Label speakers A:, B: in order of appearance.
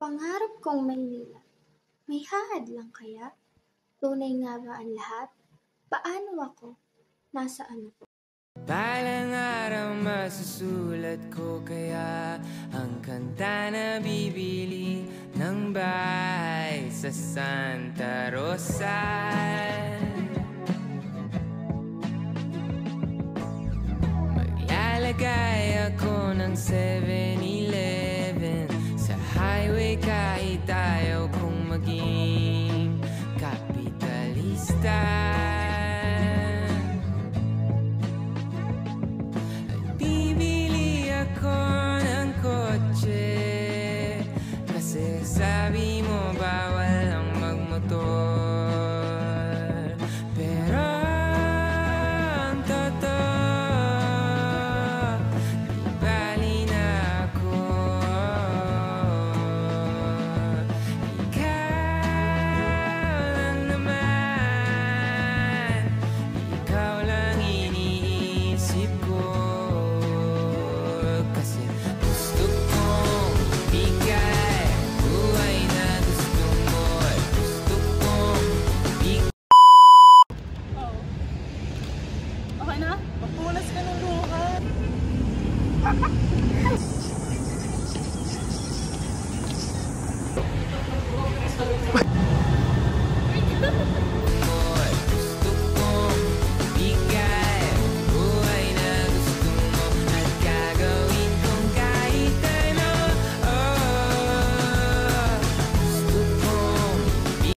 A: Pangarap kong Maynila, may hahad lang kaya? Tunay nga ba ang lahat? Paano ako? Nasaan ako?
B: Balang araw masusulat ko kaya ang kanta na bibili ng bahay sa Santa Rosa. Maglalagay ako ng 7-Eleven sa highway kahit ayaw kong maging kapitalista. Bibili ako ng kotse kasi sabi